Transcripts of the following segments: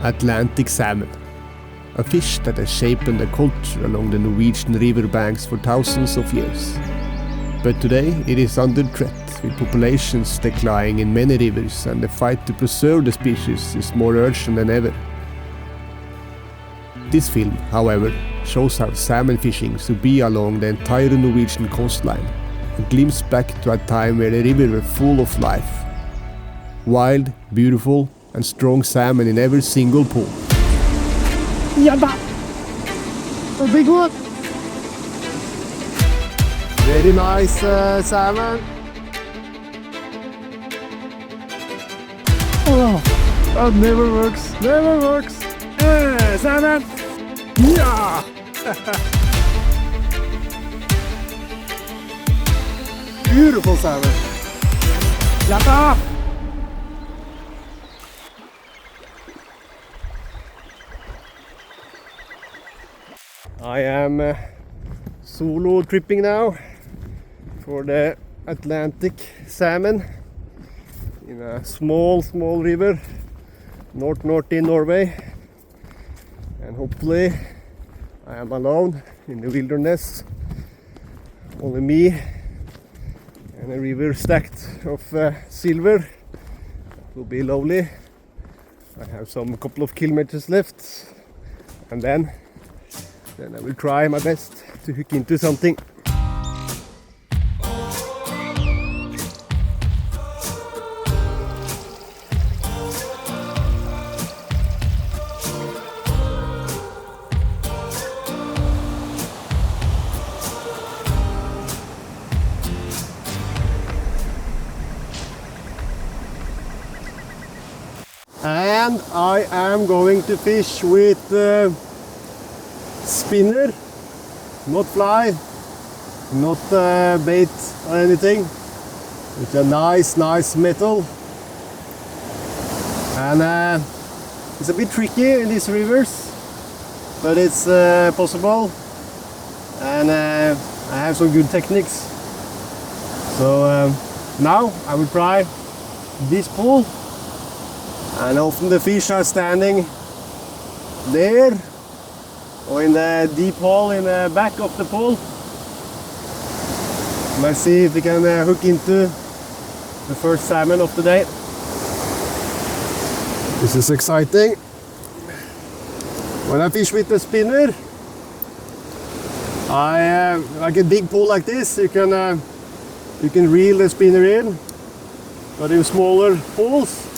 Atlantic salmon, a fish that has shaped the culture along the Norwegian riverbanks for thousands of years. But today it is under threat, with populations declining in many rivers, and the fight to preserve the species is more urgent than ever. This film, however, shows how salmon fishing should be along the entire Norwegian coastline, a glimpse back to a time where the rivers were full of life. Wild, beautiful, and strong salmon in every single pool. Jabba! A big one! Very nice salmon. Oh, that never works, never works! Salmon! Yeah! Beautiful salmon! Jabba! I am solo tripping now for the Atlantic salmon in a small river north in Norway, and hopefully I am alone in the wilderness, only me and a river stacked of silver. It will be lovely. I have a couple of kilometers left, and then I will try my best to hook into something. And I am going to fish with spinner, not fly, not bait or anything. It's a nice metal, and it's a bit tricky in these rivers, but it's possible, and I have some good techniques. So now I will try this pool, and often the fish are standing there or in the deep hole in the back of the pool. Let's see if we can hook into the first salmon of the day. This is exciting. When I fish with the spinner, like a big pool like this, you can reel the spinner in. But in smaller pools,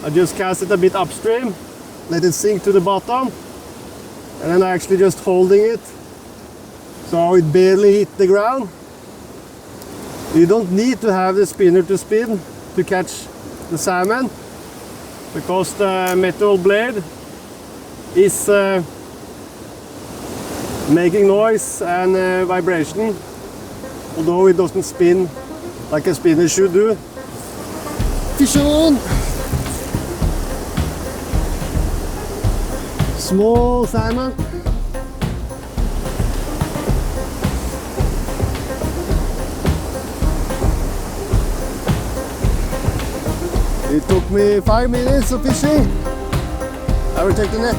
I just cast it a bit upstream, let it sink to the bottom, and then I'm actually just holding it so it barely hit the ground. You don't need to have the spinner to spin to catch the salmon, because the metal blade is making noise and vibration, although it doesn't spin like a spinner should do. Fish on! Small salmon. It took me 5 minutes of fishing. I will take the net.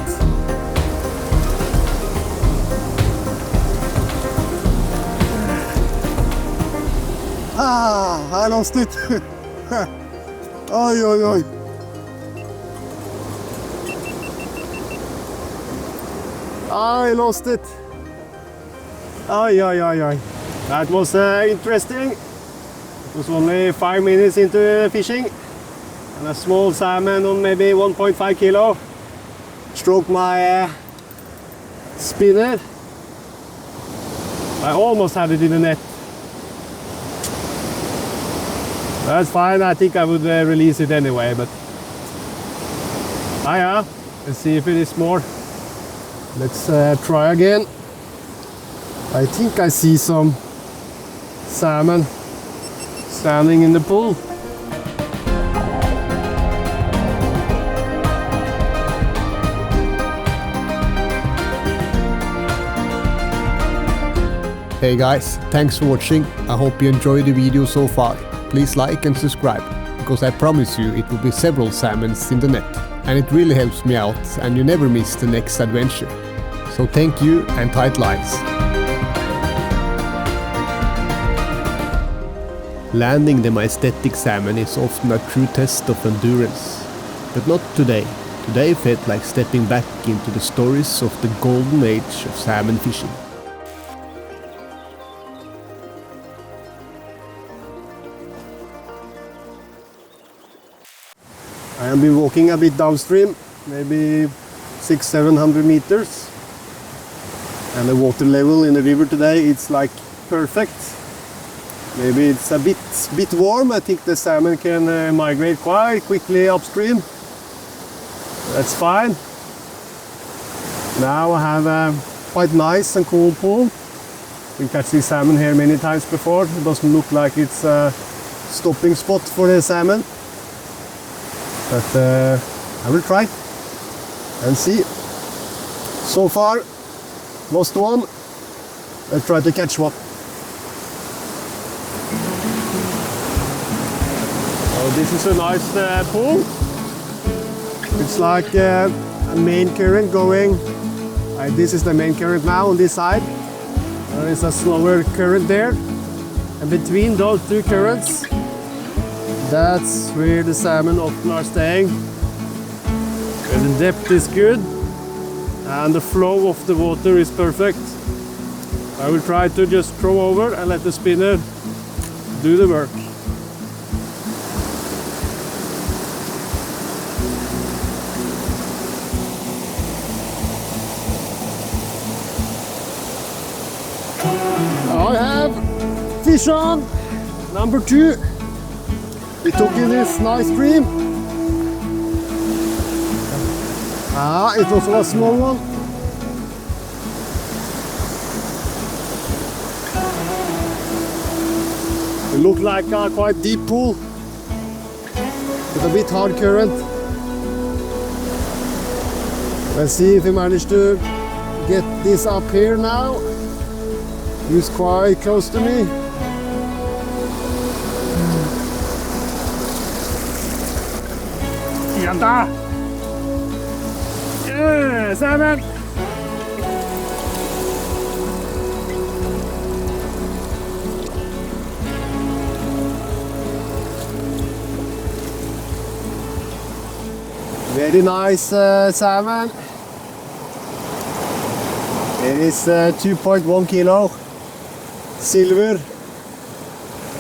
I lost it. Oi. I lost it. That was interesting. It was only 5 minutes into fishing, and a small salmon on maybe 1.5 kilo stroked my spinner. I almost had it in the net. That's fine. I think I would release it anyway, but yeah, let's see if it is more. Let's try again. I think I see some salmon standing in the pool. Hey guys, thanks for watching. I hope you enjoyed the video so far. Please like and subscribe, because I promise you it will be several salmons in the net. and it really helps me out, and you never miss the next adventure. So thank you and tight lines. Landing the majestic salmon is often a true test of endurance, but not today. Today felt like stepping back into the stories of the golden age of salmon fishing. I have been walking a bit downstream, maybe 600-700 meters. And the water level in the river today, it's like perfect. Maybe it's a bit warm. I think the salmon can migrate quite quickly upstream. That's fine. Now I have a quite nice and cool pool. We catch these salmon here many times before. It doesn't look like it's a stopping spot for the salmon. But I will try and see. So far, lost one. Let's try to catch one. Oh, this is a nice pool. It's like a main current going. This is the main current now on this side. There is a slower current there. And between those two currents, that's where the salmon often are staying. And the depth is good and the flow of the water is perfect. I will try to just throw over and let the spinner do the work. I have fish on number 2. We took in this nice stream. It's also a small one. It looked like a quite deep pool with a bit hard current. Let's see if we manage to get this up here now. He's quite close to me. Janta! Yeah, salmon! Very nice salmon. It is 2.1 kilo. Silver.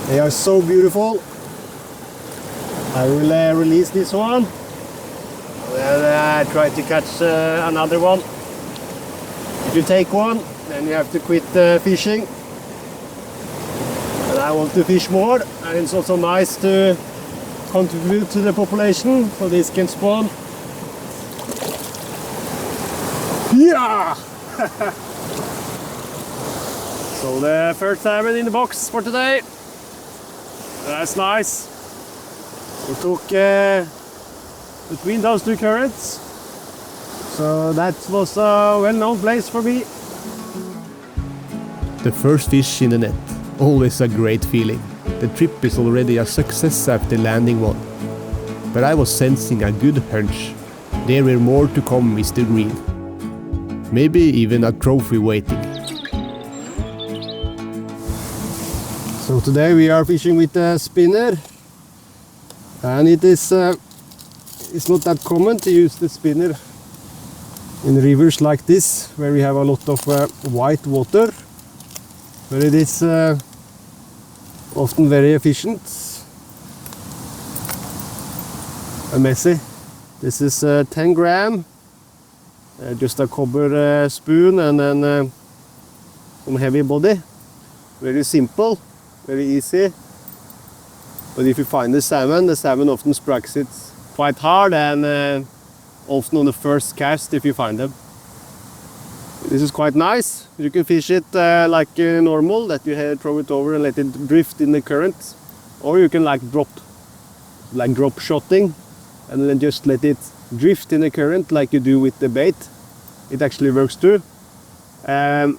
They are so beautiful. I will release this one. Then try to catch another one. If you take one, then you have to quit fishing. And I want to fish more, and it's also nice to contribute to the population, so this can spawn. Yeah! So the first salmon in the box for today. That's nice. We took between those two currents, so that was a well-known place for me. The first fish in the net, always a great feeling. The trip is already a success after landing one. But I was sensing a good hunch. There were more to come, Mr. Green. Maybe even a trophy waiting. So today we are fishing with a spinner. And it's not that common to use the spinner in rivers like this, where we have a lot of white water, but it is often very efficient and messy. This is 10 gram, just a copper spoon and then some heavy body. Very simple, very easy. But if you find the salmon often strikes it quite hard, and often on the first cast if you find them. This is quite nice. You can fish it like normal, that you throw it over and let it drift in the current. Or you can like drop shotting and then just let it drift in the current like you do with the bait. It actually works too. The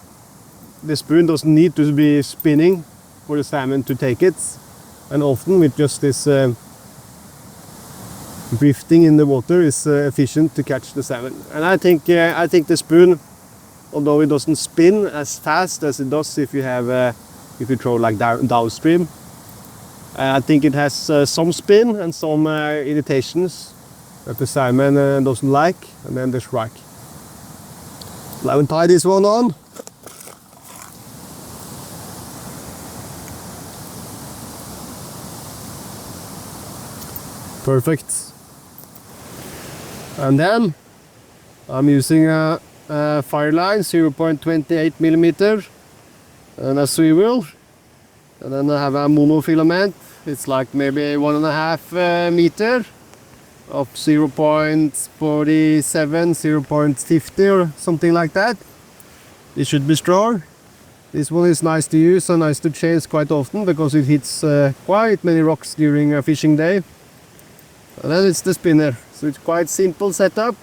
spoon doesn't need to be spinning for the salmon to take it. And often with just this drifting in the water is efficient to catch the salmon. And I think the spoon, although it doesn't spin as fast as it does if you have if you throw like downstream, I think it has some spin and some irritations that the salmon doesn't like, and then the strike. So I will tie this one on. Perfect. And then I'm using a fire line 0.28 millimeter and a swivel, and then I have a monofilament. It's like maybe 1.5 meter of 0.47, 0.50 or something like that. It should be strong. This one is nice to use and nice to change quite often because it hits quite many rocks during a fishing day. And then it's the spinner, so it's quite simple setup,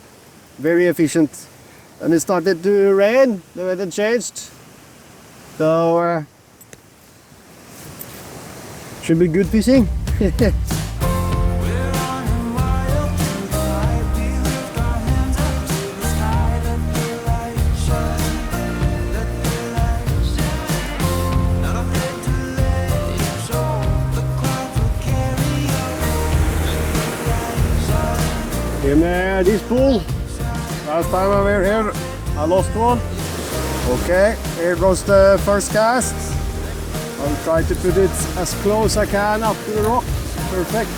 very efficient. And it started to rain, the weather changed, so should be good fishing. In this pool, last time I were here, I lost one. Okay, here goes the first cast. I'll try to put it as close as I can up to the rock. Perfect.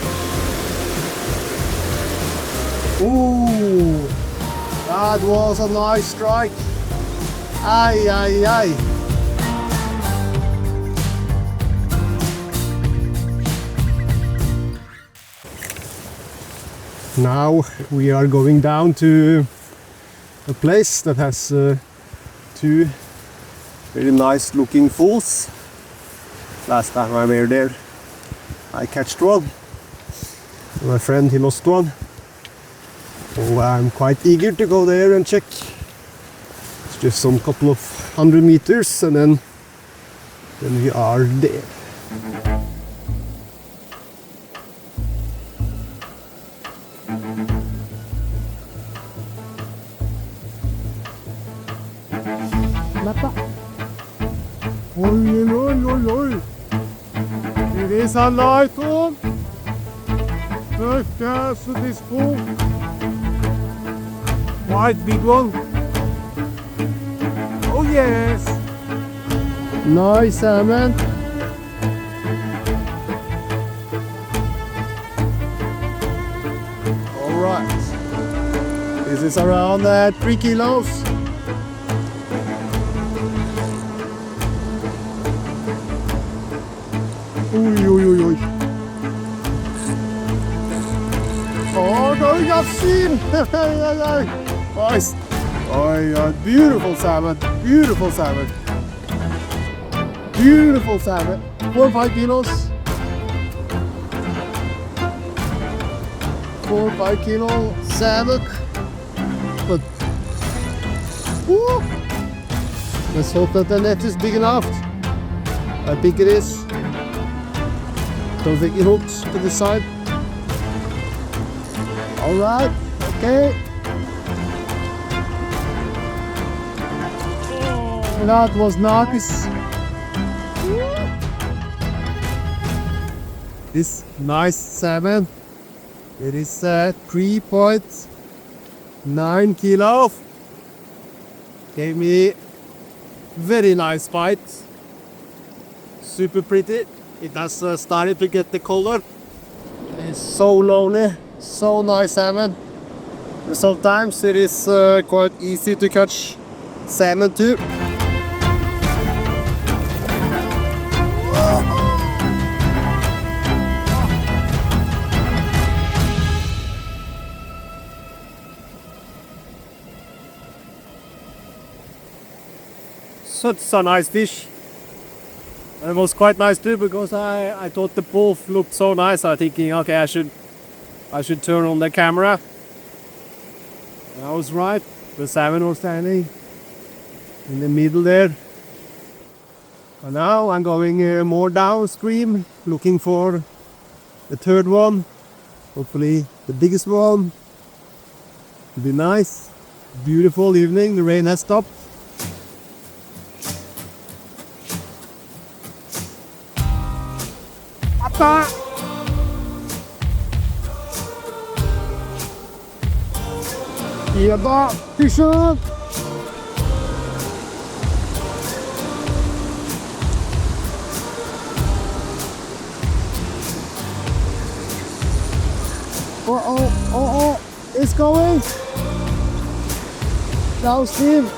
Ooh, that was a nice strike. Ay, ay, ay. Now we are going down to a place that has two very nice looking falls. Last time I were there, I catched one. My friend, he lost one. So I'm quite eager to go there and check. It's just some couple of 100 meters and then we are there. Oi, oi, oi, oi. It is a light one. First cast of this pool. Quite big one. Oh yes. Nice salmon. Alright. This is around 3 kilos. Oi, oi, oi, oi. Oh, no, you have seen! Nice. Oh, yeah, beautiful salmon. Beautiful salmon. Beautiful salmon. 4 or 5 kilos. 4 or 5 kilo salmon. But, woo. Let's hope that the net is big enough. I think it is. Don't think it hooks to the side. Alright, okay. That was nice. This nice salmon. It is 3.9 kilo. Gave me very nice bite. Super pretty. It has started to get the color. It's so lonely, so nice salmon. And sometimes it is quite easy to catch salmon too. Such a nice fish. And it was quite nice too because I thought the pool looked so nice. I was thinking, okay, I should turn on the camera. And I was right. The salmon was standing in the middle there. And now I'm going more downstream, looking for the third one. Hopefully The biggest one. It'll be nice. Beautiful evening. The rain has stopped. Appa! Ja da, fish on! Oh, it's going! Now, Steve!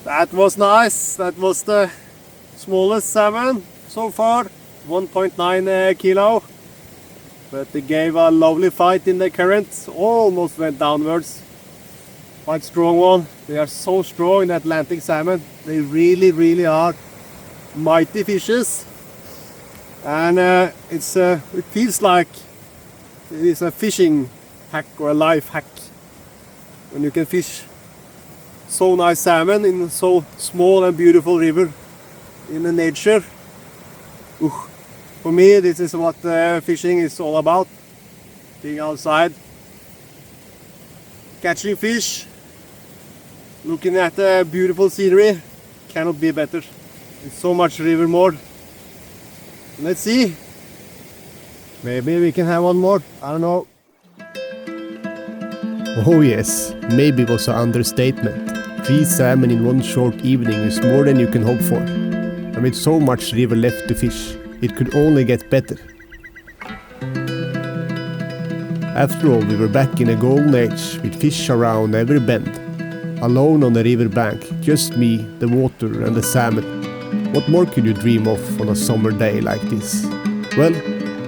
That was nice. That was the smallest salmon so far, 1.9 kilo. But they gave a lovely fight in the current, almost went downwards. Quite strong one. They are so strong, the Atlantic salmon. They really are mighty fishes. And it feels like it is a fishing hack or a life hack when you can fish so nice salmon in so small and beautiful river in the nature. For me, this is what fishing is all about. Being outside, catching fish, looking at the beautiful scenery. Cannot be better. It's so much river more. Let's see. Maybe we can have one more. I don't know. Oh yes, maybe was an understatement. 3 salmon in one short evening is more than you can hope for. And with so much river left to fish, it could only get better. After all, we were back in a golden age with fish around every bend. Alone on the river bank, just me, the water and the salmon. What more could you dream of on a summer day like this? Well,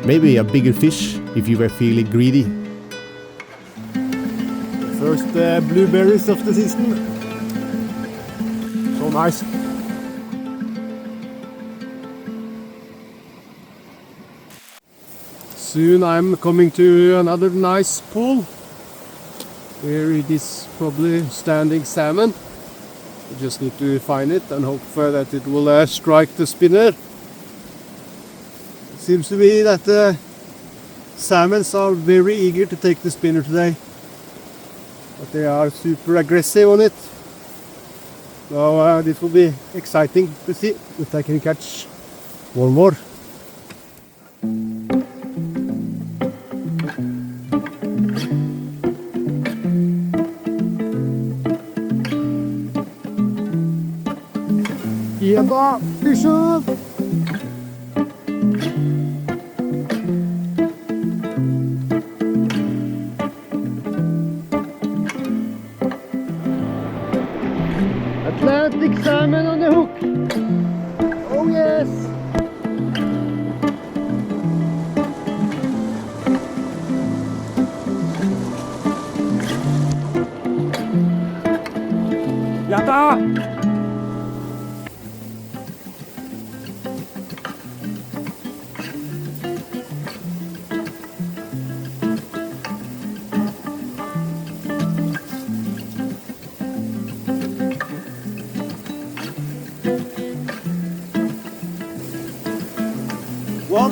maybe a bigger fish if you were feeling greedy. The first blueberries of the season. So nice. Soon I'm coming to another nice pool where it is probably standing salmon. I just need to find it and hope for that it will strike the spinner. It seems to be that the salmons are very eager to take the spinner today, but they are super aggressive on it. So this will be exciting to see if I can catch one more. Ja da, fish on! Atlantic salmon on the hook! Oh yes! Ja da!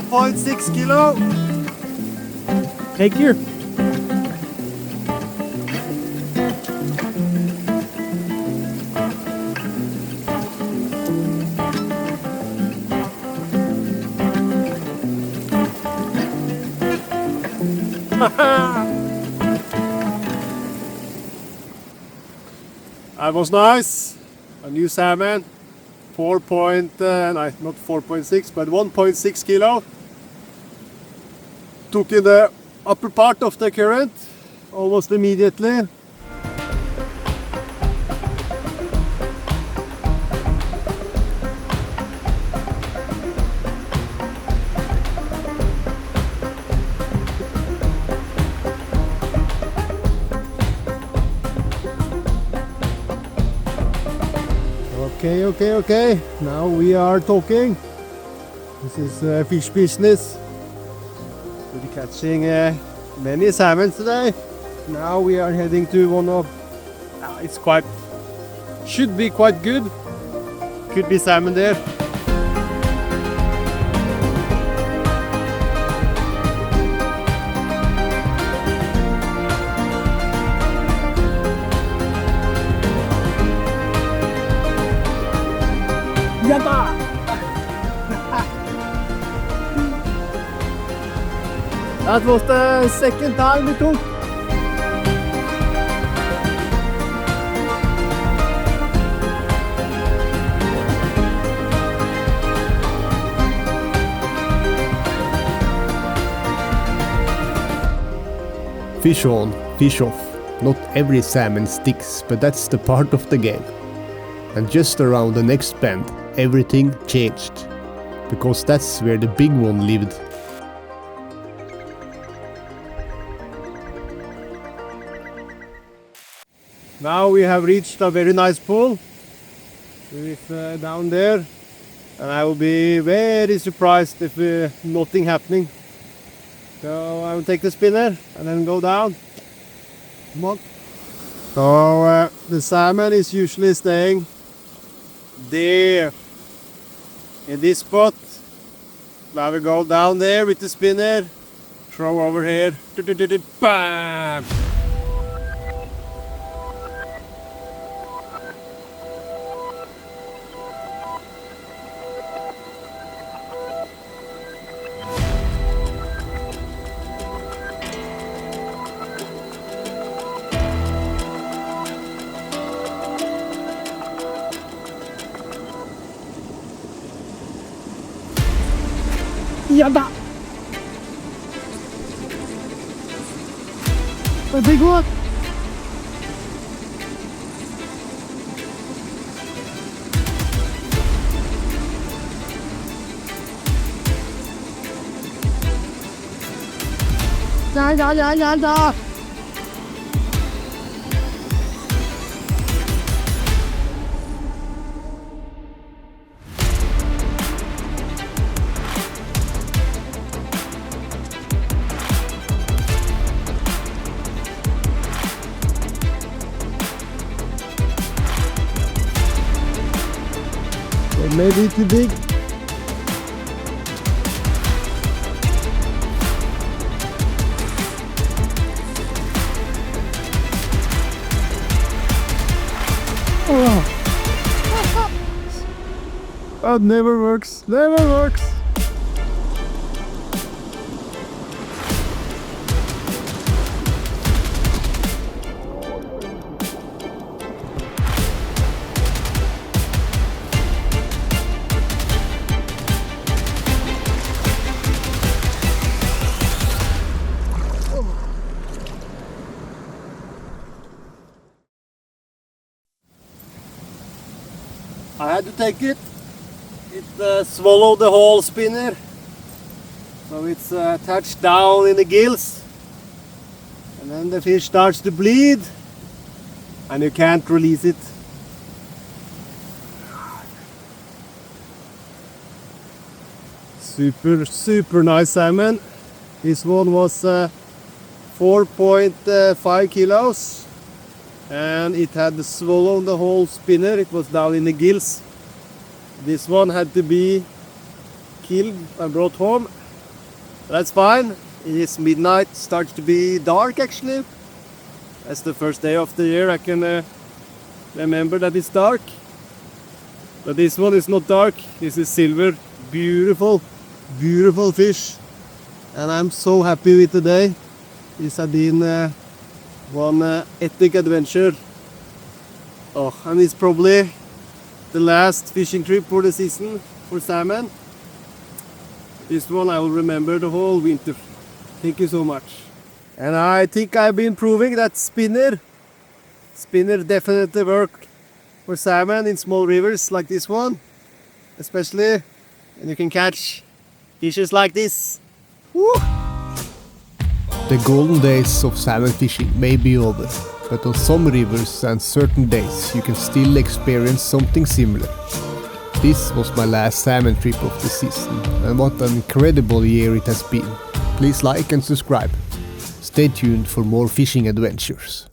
.6 kilo. Take here. That was nice. A new salmon. not 4.6, but 1.6 kilo. Took in the upper part of the current almost immediately. Okay. Now we are talking. This is fish business. We're catching many salmon today. Now we are heading to one of. Should be quite good. Could be salmon there. That was the second time we took. Fish on, fish off. Not every salmon sticks, but that's the part of the game. And just around the next bend, everything changed. Because that's where the big one lived. Now we have reached a very nice pool. With down there. And I will be very surprised if nothing happening. So I will take the spinner and then go down. Come on. So the salmon is usually staying there in this spot. Now we go down there with the spinner, throw over here, bam! Jada! A big one! Jada! Maybe too big. Oh. That never works. I had to take it. It swallowed the whole spinner. So it's attached down in the gills. And then the fish starts to bleed. And you can't release it. Super nice salmon. This one was 4.5 kilos. And it had swallowed the whole spinner. It was down in the gills. This one had to be killed and brought home. That's fine. It is midnight, starts to be dark actually. That's the first day of the year I can remember that it's dark. But this one is not dark. This is silver. Beautiful fish. And I'm so happy with today. This has been one epic adventure. Oh, and it's probably the last fishing trip for the season for salmon. This one I will remember the whole winter. Thank you so much. And I think I've been proving that spinner definitely work for salmon in small rivers like this one, especially when you can catch fishes like this. Woo! The golden days of salmon fishing may be over, but on some rivers and certain days you can still experience something similar. This was my last salmon trip of the season, and what an incredible year it has been. Please like and subscribe. Stay tuned for more fishing adventures.